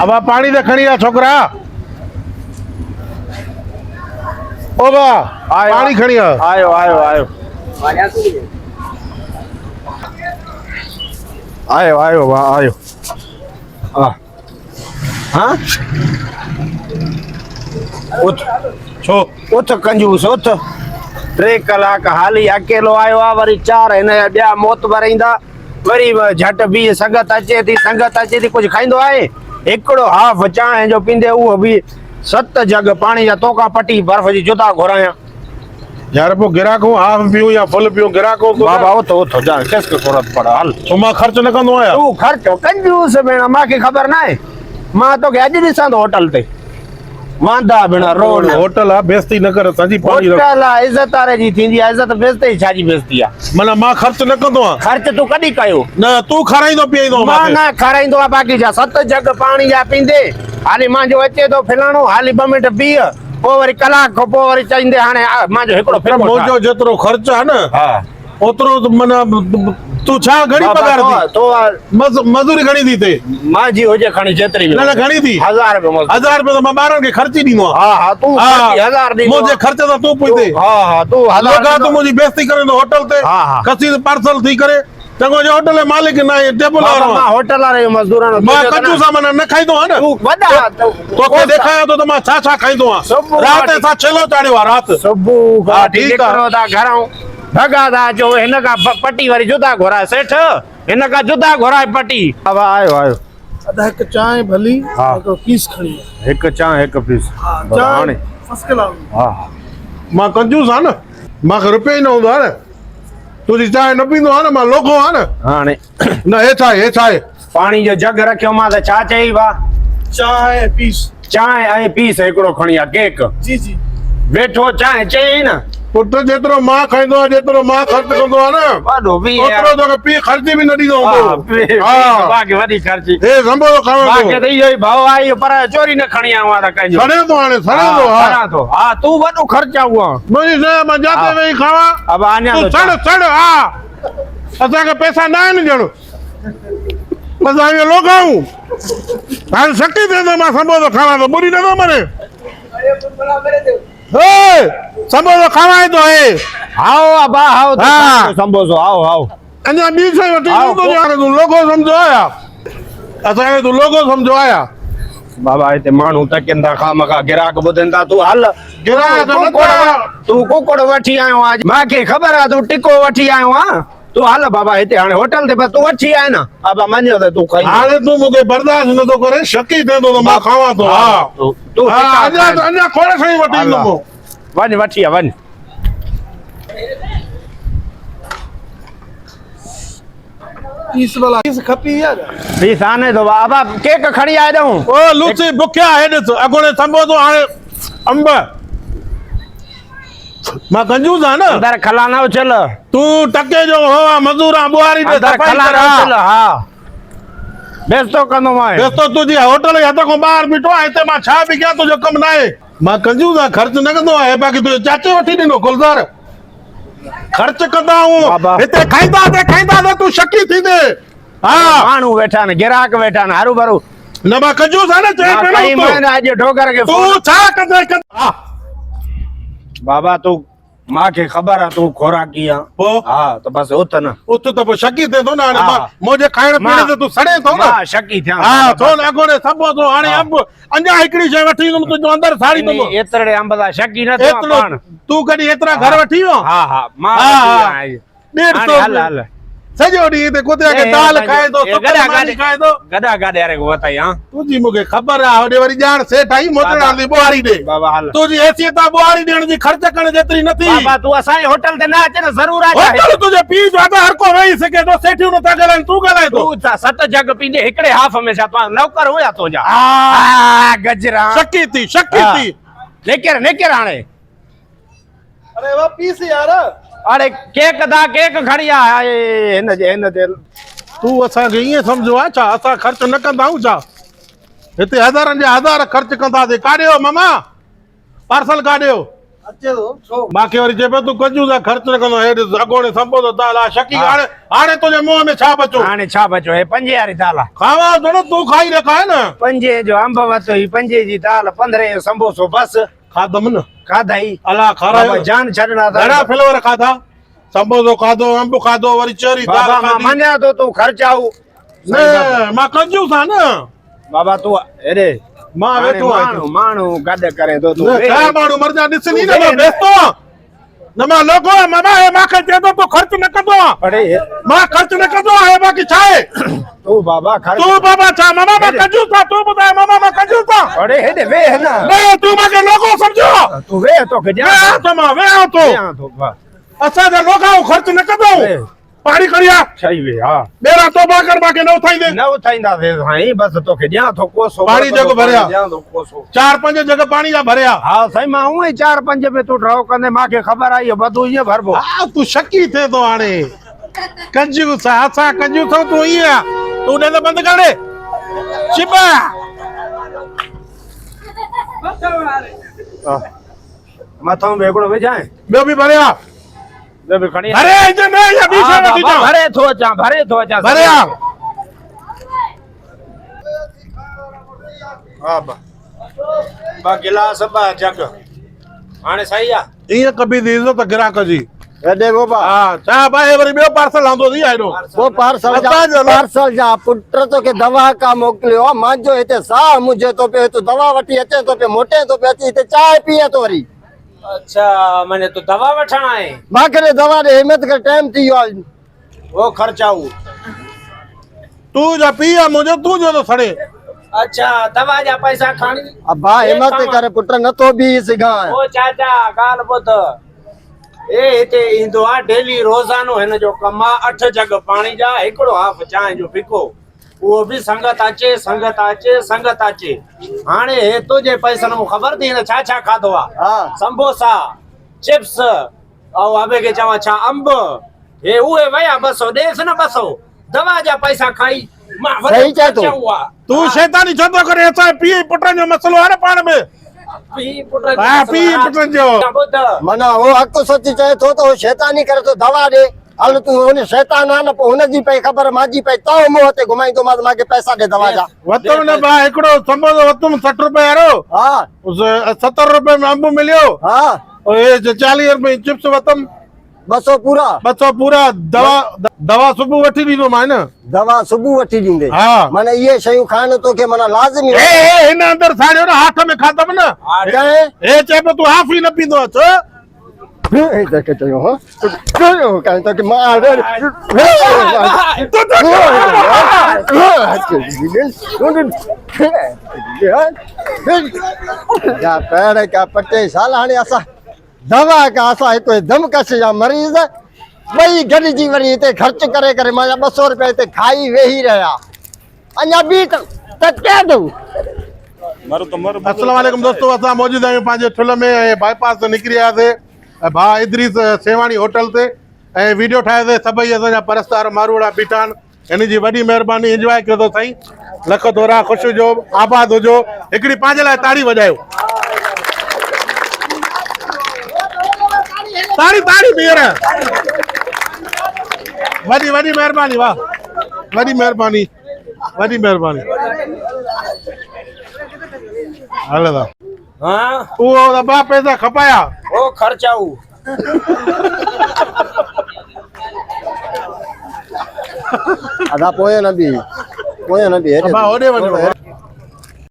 अब पानी दे खणी आ छोकरा। ओ बा पानी खणी आ। आयो आयो आयो आयो आयो बा आयो। हाँ उठ छो उठ कंजूस उठ। 3 कलाक हाली अकेलो आयो आ वरी 4 हिन जा ॿिया मौत भराईंदा वरी झट बि संगत अचे थी कुछ खाईंदो आहे हिकिड़ो हाफ चांहि जो पींदे उहो बि 7 जग पानी जा तोका पटी बर्फ जी जुदा घुराया। यार वो गिराको हाफ पियो या फुल पियो गिराको को बाबा उठ जा किसके जरूरत पड़ा हल तो मां खर्च न कंदो आया। तू खर्च कंजूस भेण मांखे ख़बर ना आहे मां तोखे अॼु ॾिसां होटल ते वांदा भेण रोड होटल आ बेइज्जती न कर संजी पानी होटल आ इज्जत वारे जी थींदी आहे इज्जत बेइज्जती छाजी बेइज्जती आहे माना मां खर्च न कंदो आ। खर्च तू कॾहिं कयो न तू खाराईंदो पीआईंदो मां न खाराईंदो आहे बाक़ी जा 7 जग पानी जा पींदे हाली मुंहिंजो अचे थो फिलाणो हाली 2 मिंट बीह पोइ वरी कलाक खां पोइ वरी चईंदे हाणे मुंहिंजो हिकिड़ो फिल्म मुंहिंजो जेतिरो खर्च आहे न हा ओतिरो माना तू छा घणी पगार थी तो मजदूरी घणी थी थे मां जी हुजे खणी जेतिरी न न घणी थी 1000 रुपए 1000 रुपए तो मां ॿारनि खे ख़र्च ई ॾींदो हा हा तू 1000 ॾींदो मुंहिंजे ख़र्च सां तू पुछे हा हा तू 1000 लगा तू मुंहिंजी बेइज्जती करे होटल ते हा, हा। कसी पार्सल थी करे चङो जो होटल जो मालिक न आहे टेबल वारो मां होटल वारे मजदूरनि मां कंजूस माना न खाईंदो आ न तू वॾा तोखे देखाया तो मां छा छा खाईंदो आ रात सां छेलो चाढ़ियो आ रात सुबुह हा, खां ठीकु आहे। निकिरो था घरों भगा था जो हिन का पटी वरी जुदा घुराए सेठ हिन का जुदा घुराए पटी अब आयो आयो अदा हिकु चांहि भली हा। हिकिड़ो पीस खणी हिकु चांहि हिकु पीस चांहि फर्स्ट क्लास हा मां कंजूस आ न मांखे रुपयो ई न हूंदो आहे न तुंहिंजी चांहि न पींदो आहे न मां लोखो आहे न हाणे न हे छा आहे पाणी जो जग रखियो मां त छा चई बा चांहि पीस चांहि ऐं पीस हिकिड़ो खणी आ केक जी जी वेठो चांहि चई न पुट जेतिरो मां खाईंदो आहे जेतिरो मां ख़र्च कंदो आहे न वॾो बि ओतिरो तोखे पीउ ख़र्च बि न ॾींदो हूंदो हा बाक़ी वॾी ख़र्ची हे संभो बाक़ी खावणो त इहो ई भाव आहे इहो पर चोरी न खणी आयो आहे त कंहिंजो सड़े थो हाणे सड़े थो हा सड़ां थो हा तूं वॾो ख़र्च आहे उहा मुंहिंजी शइ मां जाते वेही खावां अब अञा तूं तो सड़ हा असांखे पैसा न आहिनि ॼण असां इहो लोकाऊं हाणे शक्ति थिए थो मां संभो थो खावां त बुरी नथो मरे संभो थो खावां थो हे आओ अब आओ हाँ। संबोसो आओ आओ अञा ॿी शइ वठी हा, ॾींदो हाणे तूं लोको सम्झो आया असांखे तूं लोको सम्झो आया बाबा हिते माण्हू तकनि था खामखा गिराक ॿुधनि था तूं हल गिराक नथा। तूं कुकड़ वठी आयो आहे मूंखे ख़बर आहे तूं टिको वठी आयो आहे तूं हल बाबा हिते हाणे होटल ते तूं वठी आए न बाबा मञो त तूं खाई हाणे तूं मूंखे बर्दाश्त नथो करे शकी थिए थो त मां खावां थो हा तूं हा अञा खोड़ शयूं वठी ईंदुमि वञ वठी आ वञ पीस वाला पीस खपी यार पीस आने दो बाबा केक खणी आए ॾऊं ओ लूची बुखिया हे ॾिस अॻोड़े संभो थो हाणे अंब मां कंजूस आ न अंदर खला न उछल तूं टके जो हो आ मज़दूर आ बुआरी ते अंदर सफ़ाई खला कर न उछल हा बेस्तो कंदो मां दोस्तो तुंहिंजी होटल जे हथ खां ॿाहिरि बीठो आहे हिते मां छा बि कयां तुंहिंजो कमु न आहे मां कंजूस आ ख़र्च न कंदो आहे बाक़ी तुंहिंजे चाचे वठी ॾिनो गुलज़ार ख़र्च कंदा बाबा। आहियूं हिते खाईंदा त तूं शकी थींदे हा माण्हू वेठा न गिराक वेठा न हरू भरू न मां कंजूस आ न चए कई पियो महीना अॼु ठोकर के तूं छा कंदे हा बाबा तूं मांखे ख़बर आहे तूं खोराकी आ पोइ हा त बस उथ न उत त पोइ शकी थिए थो न हाणे हा। मुंहिंजे खाइण पीअण ते तूं सड़े थो न मां शकी थियां हा थो न अॻोड़े संभो थो हाणे हा। अंब अञा हिकिड़ी शइ वठी ईंदुमि तुंहिंजो अंदरि साड़ी थो एतिरे अंब दा शकी न थियो एतिरो पाण तूं कॾहिं एतिरा घर वठी वियो हा हा मां हा, वठी हा। आहियां। 150 हल हल सॼो ॾींहुं हिते कुतिया खे दाल खाए थो गॾा सुकल मानी खाए थो गॾा गाॾे वारे को वताई हा तुंहिंजी मूंखे ख़बर आहे होॾे वरी ॼाण सेठ आई मोटड़ा थी बुआरी ॾे बाबा हल तुंहिंजी हैसियत आहे बुआरी ॾियण जी ख़र्च करण जेतिरी नथी बाबा तूं असांजे होटल ते न अचे न ज़रूर अचे होटल तुंहिंजे पीउ जो आहे हर को वेही सघे थो सेठियूं नथा ॻाल्हाइनि तूं ॻाल्हाए थो तूं छा 7 जग पींदे हिकिड़े हाफ में छा तूं नौकर हुया तुंहिंजा गजरा शकी थी नेकेर नेकेर हाणे अरे वाह पीस यार अरे केक दा केक खणी आ हिन जे तूं असांखे ईअं सम्झो आहे छा असां ख़र्च न कंदा आहियूं छा हिते हज़ारनि जा हज़ार ख़र्च कंदासीं काॾियो मामा पार्सल काॾियो अच्छे तो छो बाक़ी वरी चए पियो तूं कंजूस आहे ख़र्च न कंदो हेॾे अॻोणे संभो थो दाल आहे शकी हाणे हाणे तुंहिंजे मुंहं में छा बचो हाणे छा बचो हे 5 वारी दाल आहे खावा थोरो तूं खाई रखा है न 5 जो अंब वरितो ही 5 जी दाल 15 जो संबोसो बस खाधमि न खाधाई अला खारायो बाबा जान छॾणा घणा फ्लेवर खाधा संबोसो खाधो अंब खाधो वरी चरी दाल बाबा मां खाधी मञा थो तूं ख़र्चाऊ न मां कंजूस आहे न बाबा तूं हेॾे मां वेठो आहियां माण्हू गॾु करे थो तूं छा माण्हू मरजा ॾिसनी न मां बेस्तो आहियां न मां लोगो आहियां मामा हे मूंखे चए थो तूं ख़र्च न कंदो आहे अरे मां ख़र्च न कंदो आहियां बाक़ी छा आहे तूं बाबा ख़र्च तूं बाबा छा मामा मां कंजूस आहे तूं ॿुधाए मामा मां कंजूस आहे अरे हेॾे वेह न न तूं मूंखे लोगो सम्झो तूं वेह तोखे वेहां थो मां वेहां थो थो बस असांजा लोगाऊं ख़र्च न कंदो पाणी खणी आ सही वे हा ॿेड़ा तोबा कर बाक़ी न उथाईंदे न उथाईंदासीं साईं बसि तोखे ॾियां थो कोसो पाणी जेको भरिया। ॾियां थो कोसो 4-5 जगह पाणी जा भरिया हा साईं मां उहे 4-5 में तूं ड्राउ कंदे मूंखे ख़बर आई बधू ईअं भरबो हा तूं शकी थिए थो हाणे कंजूस आहे असां कंजूस आहियूं तूं ईअं आहे तूं ॾे बंदि करे शिबा मथां में हिकिड़ो विझां ॿियो बि भरिया ॿियो बि खणी अरे इते न या बी शइ वठी अचां भरे थो अचां भरिया हा बा गिलास बा जग हाणे सही आहे ईअं कबी दी इज़त ग्राहक जी हेॾे वो हा छा भाई वरी ॿियो पार्सल आंदो थी हेॾो वो पार्सल जा पुट तोखे दवा का मोकिलियो आहे मुंहिंजो हिते साह मुंहिंजे थो पियो तूं दवा वठी अचे थो पियो मोटे थो पियो अची हिते चांहि पीए थो वरी अच्छा माने तू दवा वठण आहे मूंखे दवा ॾे हिमत कर टाइम थी वियो आहे वो खर्चाऊ तूं जा पी आहे मुंहिंजो तूं जो थो सड़े अच्छा दवा जा पैसा खणी अब्बा हिमत कर पुट नथो बि सघां ओ चाचा ॻाल्हि ॿुध ए हिते ईंदो आहे डेली रोज़ानो हिन जो कम आहे 8 जग पाणी जा हिकिड़ो हाफ चांहि जो फिको उहो बि संगत अचे हाणे हे तुंहिंजे पैसनि मूं ख़बर थी न छा छा खाधो आहे हा संबोसा चिप्स ऐं अबे खे चवां छा अंब हे उहे वया 200 ॾेसि न 200 दवा जा पैसा खाई मां सही चए थो। तूं शैतानी छो थो करे असां पी पुटनि जो मसलो आहे न पाण में पी पुट हा पी पुटनि जो माना वो हक़ सच चए थो त शैतानी करे थो दवा ॾे हल तूं हुन शैतान आहे न पोइ हुनजी पई ख़बर मुंहिंजी पई तो मुंहं ते घुमाईंदो मां मूंखे पैसा ॾे दवा जा वतम न बा हिकिड़ो संबोधो वतम 60 रुपए वारो हा उस 70 रुपए में अंब मिलियो हा और ये 40 रुपए चिप्स वतम 200 पूरा 200 पूरा दवा सुबह वठी ॾींदो मां न दवा सुबुह वठी ॾींदे हा माना इहे शयूं खाइण तोखे माना लाज़मी ए ए हिन अंदर साड़ियो न हाथ में खाधम न कहे ए चए पियो तूं हाफ ई न पींदो अच देखे चयो हां कयो कहीं तो कि मार या पैर का पट्टे साल हाणे असां दवा का असां हिते दमकश जा मरीज़ ॿई गॾिजी वरी हिते ख़र्च करे करे मां 200 रुपया हिते खाई वेही रहिया अञा बि त कयो अस्सलाम वालेकुम दोस्तों असां मौजूद आहियूं पंहिंजे ठुल में बाईपास ते निकिरी आयासीं भाउ इदरीस सेवाणी होटल ते ऐं वीडियो ठाहियोसीं सभई असांजा परस्तार मारूड़ा बीठा आहिनि हिन जी वॾी महिरबानी इंजॉय कयो अथव साईं लख दोरा ख़ुशि हुजो आबाद हुजो हिकिड़ी पंहिंजे लाइ ताड़ी वॼायो ताड़ी ताड़ी ॿीहर वॾी वॾी महिरबानी वाह वॾी महिरबानी हल दा हां उहो दॿा पैसा खपाया ओ खर्चाऊ अदा पोइ न बि अबा होॾे वञो